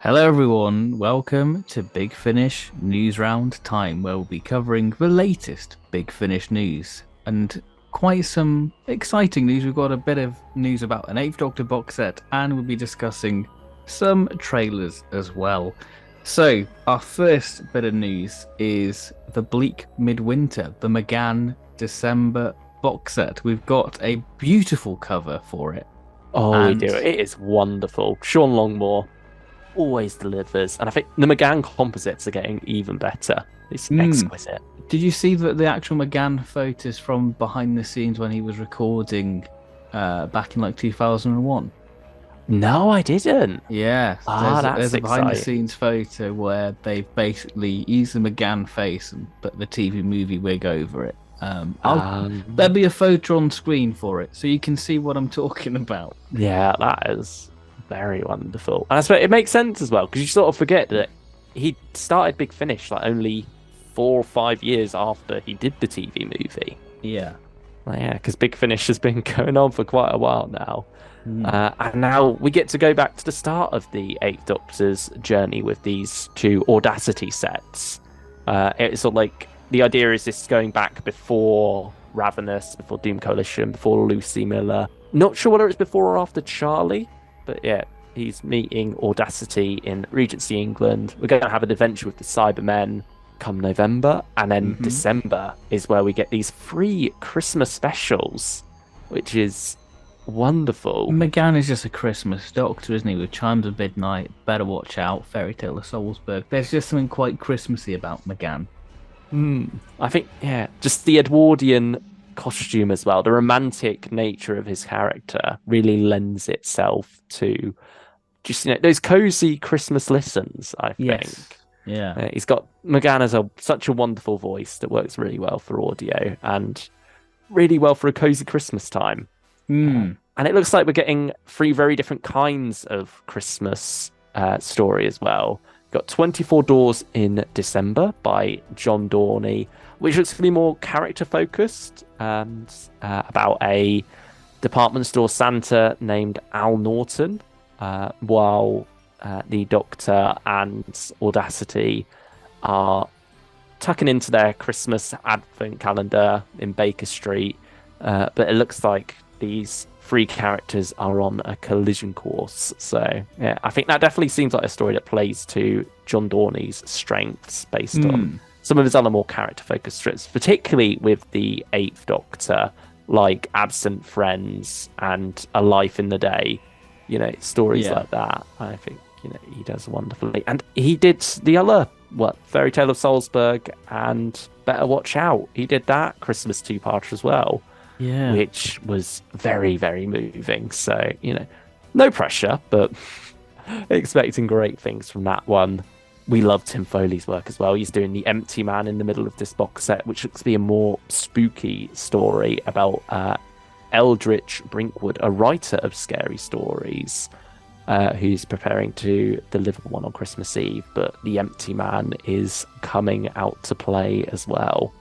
Hello, everyone. Welcome to Big Finish News Round Time, where we'll be covering the latest Big Finish news and quite some exciting news. We've got a bit of news about an Eighth Doctor box set, and we'll be discussing some trailers as well. So, our first bit of news is the Bleak Midwinter, the McGann December box set. We've got a beautiful cover for it. Oh, we And do. It is wonderful. Sean Longmore always delivers. And I think the McGann composites are getting even better. It's exquisite. did you see that the actual McGann photos from behind the scenes when he was recording back in like 2001? No, I didn't. Yeah, That's there's a behind the exciting. scenes photo where they've basically used the McGann face and put the TV movie wig over it. There'll Um, be a photo on screen for it, so you can see what I'm talking about. yeah, that is very wonderful. And I suppose it makes sense as well, because you sort of forget that he started Big Finish like only 4 or 5 years after he did the TV movie. Yeah. Like, yeah, because Big Finish has been going on for quite a while now. Mm. And now we get to go back to the start of the Eighth Doctor's journey with these two Audacity sets. It's sort of like the idea is this going back before Ravenous, before Doom Coalition, before Lucy Miller. Not sure whether it's before or after Charlie, but yeah, he's meeting Audacity in Regency, England. We're going to have an adventure with the Cybermen come November, and then Mhm. December is where we get these free Christmas specials, which is wonderful. McGann is just a Christmas doctor, isn't he? With Chimes of Midnight, Better Watch Out, Fairy Tale of Salzburg. There's just something quite Christmassy about McGann. I think, yeah, just the Edwardian costume as well, the romantic nature of his character really lends itself to just, those cozy Christmas listens, I Yes. think. Yeah. He's got McGann has such a wonderful voice that works really well for audio and really well for a cozy Christmas time. Hmm. And it looks like we're getting three very different kinds of Christmas story as well. Got 24 Doors in December by John Dorney, which looks to be more character focused and about a department store Santa named Al Norton, while the Doctor and Audacity are tucking into their Christmas advent calendar in Baker Street. But it looks like these three characters are on a collision course. So, yeah, I think that definitely seems like a story that plays to John Dorney's strengths based on some of his other more character focused strips, particularly with the Eighth Doctor, like Absent Friends and A Life in the Day, stories Yeah. like that. I think, he does wonderfully. And he did the other, Fairy Tale of Salzburg and Better Watch Out. He did that Christmas two-parter as well, Yeah. which was very, very moving. So, no pressure, but expecting great things from that one. We love Tim Foley's work as well. He's doing The Empty Man in the middle of this box set, which looks to be a more spooky story about Eldritch Brinkwood, a writer of scary stories, who's preparing to deliver one on Christmas Eve. But The Empty Man is coming out to play as well.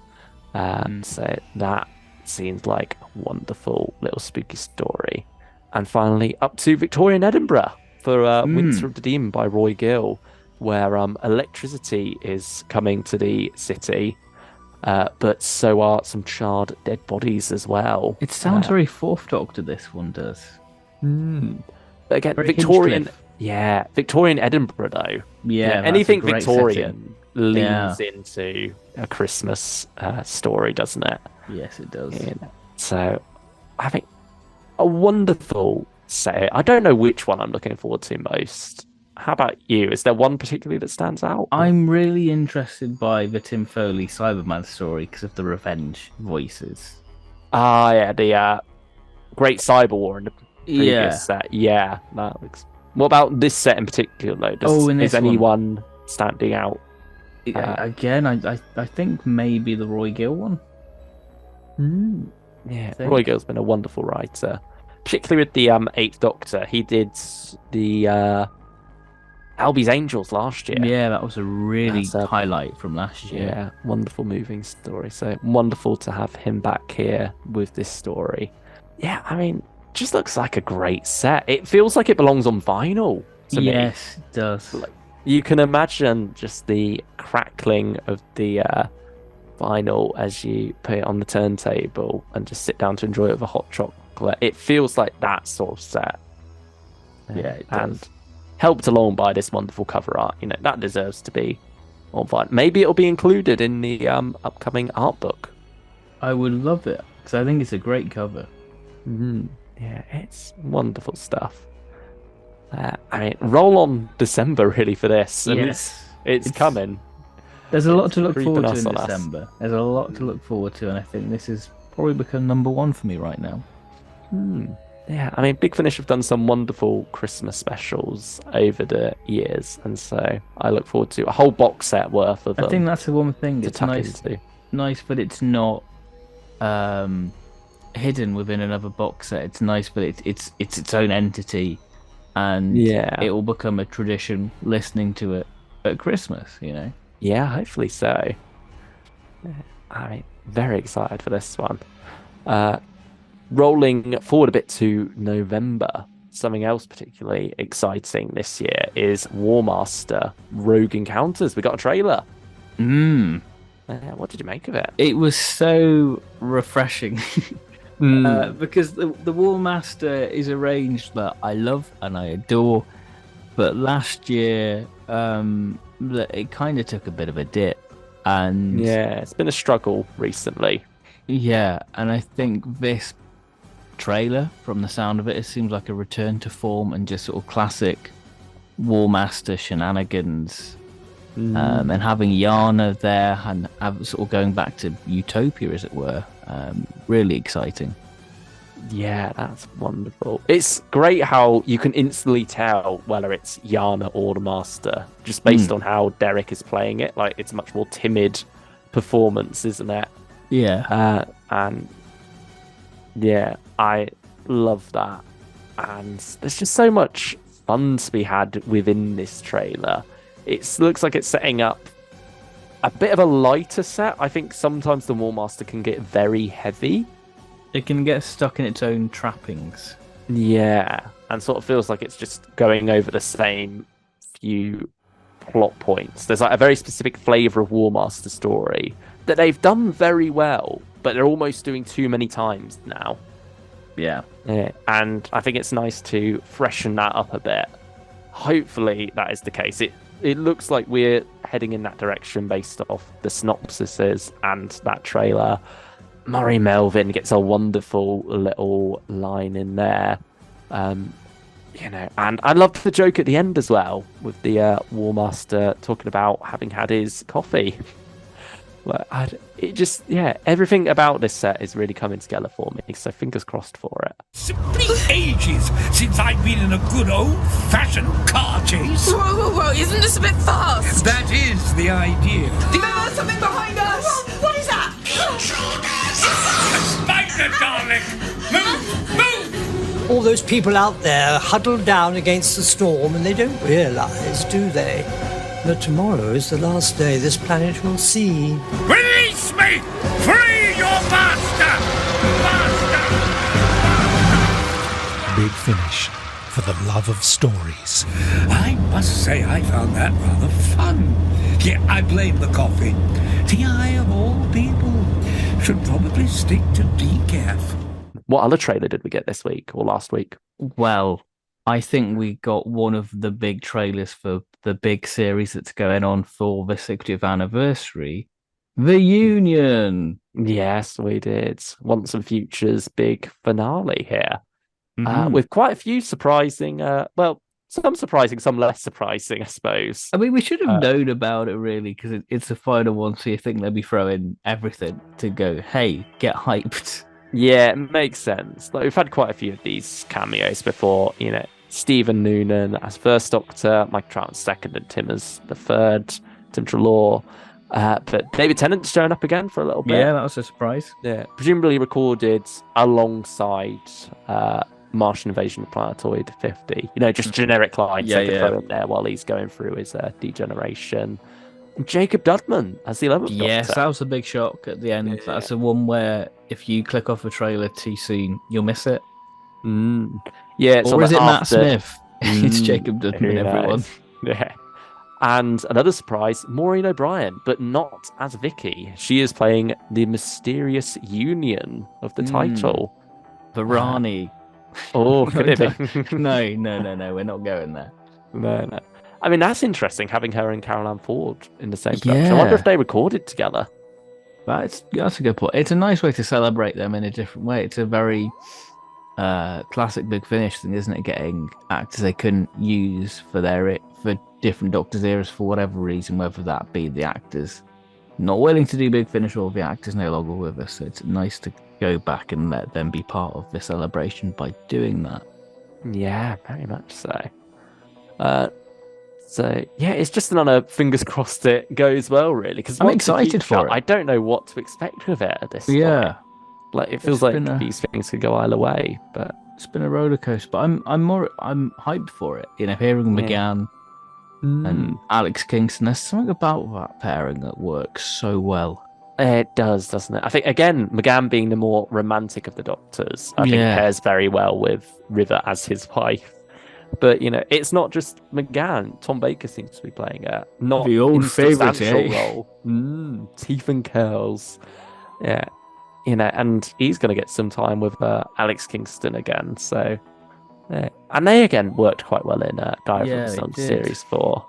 So that seems like a wonderful little spooky story. And finally, up to Victorian Edinburgh for Winter of the Demon by Roy Gill, where electricity is coming to the city, but so are some charred dead bodies as well. It sounds very Fourth Doctor, this one does. But again, Very Victorian, Hinchcliffe. yeah, Victorian Edinburgh though. Yeah, that's a Anything great Victorian setting. leans into a Christmas story, doesn't it? Yes, it does. So I think a wonderful set. I don't know which one I'm looking forward to most. How about you? Is there one particularly that stands out? I'm really interested by the Tim Foley Cyberman story because of the revenge voices. Yeah, the Great Cyber War in the previous Yeah. set. Yeah, that looks. What about this set in particular, though? In Is this one. anyone standing out? Again, I think maybe the Roy Gill one. Yeah, think. Roy Gill's been a wonderful writer, particularly with the Eighth Doctor. He did the Albie's Angels last year. Yeah, that was a really That's a- highlight from last year. Yeah, wonderful moving story. So wonderful to have him back here with this story. Yeah, I mean, just looks like a great set. It feels like it belongs on vinyl to me. Yes, it does. Like, you can imagine just the crackling of the vinyl as you put it on the turntable and just sit down to enjoy it with a hot chocolate. It feels like that sort of set. Yeah, it And does. helped along by this wonderful cover art. That deserves to be on fine. Maybe it'll be included in the upcoming art book. I would love it because I think it's a great cover. Yeah, it's wonderful stuff. I mean, roll on December really for this. And Yes, it's coming. There's a lot It's to look creeping forward to us in on us. December. There's a lot to look forward to, and I think this has probably become number one for me right now. Yeah, I mean, Big Finish have done some wonderful Christmas specials over the years, and so I look forward to a whole box set worth of I them think that's the one thing. to It's tap nice, into. nice, but it's not hidden within another box set. It's nice, but it's its own entity, and Yeah, it will become a tradition listening to it at Christmas. yeah, hopefully so. I mean, very excited for this one. Rolling forward a bit to November, something else particularly exciting this year is War Master Rogue Encounters. We got a trailer. Mm. What did you make of it? It was so refreshing. Because the War Master is a range that I love and I adore, but last year it kind of took a bit of a dip, and Yeah, it's been a struggle recently. yeah, and I think this trailer, from the sound of it, it seems like a return to form and just sort of classic War Master shenanigans. And having Yana there and sort of going back to Utopia, as it were, really exciting. Yeah, that's wonderful. It's great how you can instantly tell whether it's Yana or the Master just based on how Derek is playing it. Like, it's a much more timid performance, isn't it? Yeah. And yeah, I love that. And there's just so much fun to be had within this trailer. It looks like it's setting up a bit of a lighter set. I think sometimes the War Master can get very heavy. It can get stuck in its own trappings. Yeah, and sort of feels like it's just going over the same few plot points. There's like a very specific flavor of War Master story that they've done very well, but they're almost doing too many times now. Yeah. And I think it's nice to freshen that up a bit. Hopefully that is the case. It looks like we're heading in that direction based off the synopsises and that trailer. Murray Melvin gets a wonderful little line in there. And I loved the joke at the end as well with the War Master talking about having had his coffee. Everything about this set is really coming together for me, so fingers crossed for it. Simply ages since I've been in a good old-fashioned car chase. Whoa, isn't this a bit fast? That is the idea. There's something behind us! What is that? A spider, darling! Move! All those people out there huddled down against the storm, and they don't realize, do they, that tomorrow is the last day this planet will see. Release me! Free your master! Big Finish, for the love of stories. I must say I found that rather fun. Yeah, I blame the coffee. T.I. of all people should probably stick to decaf. What other trailer did we get this week or last week? Well, I think we got one of the big trailers for the big series that's going on for the 60th anniversary, The Union. Yes, we did. Once and Future's big finale here. With quite a few surprising, some surprising, some less surprising, I suppose. I mean, we should have known about it, really, because it's the final one, so you think they'll be throwing everything to go, hey, get hyped. Yeah, it makes sense. Like, we've had quite a few of these cameos before, Stephen Noonan as First Doctor, Mike Trout as second, and Tim as the third, Tim Treloar. But David Tennant's showing up again for a little bit. Yeah, that was a surprise. Yeah, presumably recorded alongside Martian Invasion of Planetoid 50. Just generic lines they could throw in there while he's going through his degeneration. And Jacob Dudman as the 11th Yes, Doctor. that was a big shock at the end. Yeah. That's the one where if you click off a trailer too soon, you'll miss it. Yeah, or is it Matt Smith? It's Jacob Dutton Who and everyone. knows? Yeah. And another surprise, Maureen O'Brien, but not as Vicky. She is playing the mysterious union of the title. Varani. Oh, could it be? No, we're not going there. No. I mean, that's interesting, having her and Caroline Ford in the same production. I wonder Yeah. if they recorded together. That's a good point. It's a nice way to celebrate them in a different way. It's a very classic Big Finish thing, isn't it? Getting actors they couldn't use for different Doctor's eras for whatever reason, whether that be the actors not willing to do Big Finish or the actors no longer with us. So it's nice to go back and let them be part of the celebration by doing that. Yeah, very much so. So yeah, it's just another fingers crossed it goes well, really. Because I'm excited for it. I don't know what to expect with it at this Yeah, point. Like it feels like these things could go either way, but it's been a roller coaster. But I'm hyped for it. You know, hearing McGann and Alex Kingston, there's something about that pairing that works so well. It does, doesn't it? I think again, McGann being the more romantic of the Doctors, I think pairs very well with River as his wife. But you know, it's not just McGann. Tom Baker seems to be playing a not the old favourite role. Teeth and curls, yeah. You know, and he's going to get some time with Alex Kingston again. So, yeah. And they again worked quite well in Diary of the Sun Series 4.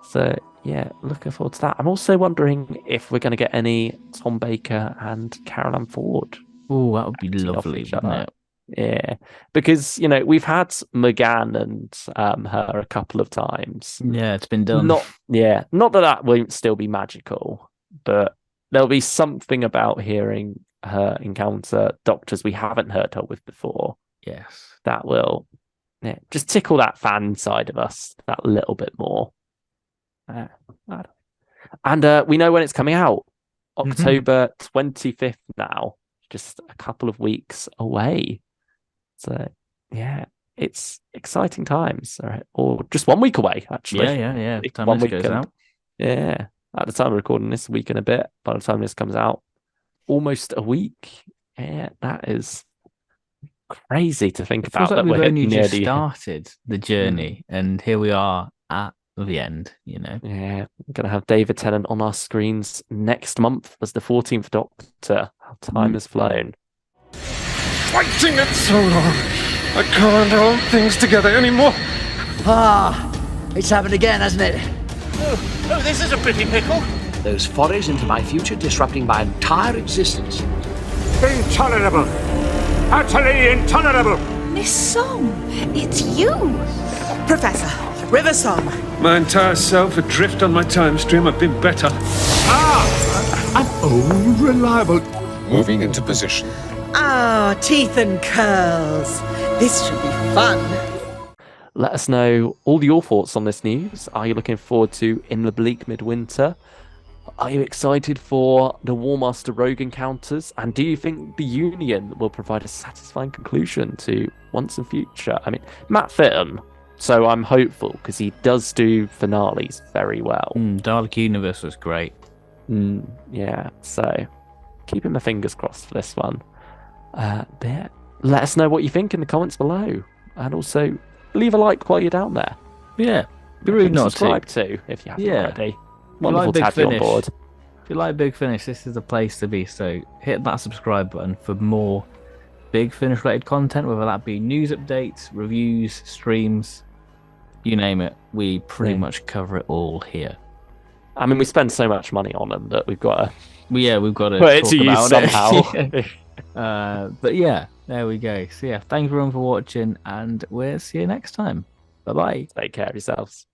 So, yeah, looking forward to that. I'm also wondering if we're going to get any Tom Baker and Caroline Ford. Oh, that would be lovely, wouldn't it? Yeah, because you know we've had McGann and her a couple of times. Yeah, it's been done. Not that won't still be magical, but there'll be something about hearing her encounter Doctors we haven't heard her with before. Yes, that will just tickle that fan side of us that little bit more. And we know when it's coming out, October 25th now, just a couple of weeks away. So, yeah, it's exciting times, right? Or just 1 week away, actually. Yeah. The time 1 this week goes out. Yeah, at the time of recording this week and a bit, by the time this comes out, almost a week. Yeah, that is crazy to think about. Feels like that we've only just nearly started the journey, and here we are at the end, you know. Yeah, we're going to have David Tennant on our screens next month as the 14th Doctor. How time has flown. Fighting it so long, I can't hold things together anymore. It's happened again, hasn't it? Oh, this is a pretty pickle. Those forays into my future disrupting my entire existence. Intolerable. Utterly intolerable. Miss Song, it's you. Professor, River Song. My entire self adrift on my time stream. I've been better. I'm unreliable. Moving into position. Teeth and curls. This should be fun. Let us know all your thoughts on this news. Are you looking forward to In the Bleak Midwinter? Are you excited for the War Master Rogue encounters? And do you think the Union will provide a satisfying conclusion to Once and Future? I mean, Matt Fitton, so I'm hopeful because he does do finales very well. Dalek Universe was great. Yeah, so keeping my fingers crossed for this one. But let us know what you think in the comments below. And also, leave a like while you're down there. Yeah, be rude not to. Subscribe too, if you haven't already. Wonderful like to have you on Finish, board. If you like Big Finish, this is the place to be. So hit that subscribe button for more Big Finish related content, whether that be news updates, reviews, streams, you name it. We pretty much cover it all here. I mean, we spend so much money on them that we've got to... we've got to put it talk to use about somehow. But yeah, there we go. So yeah, thanks everyone for watching, and we'll see you next time. Bye-bye. Take care of yourselves.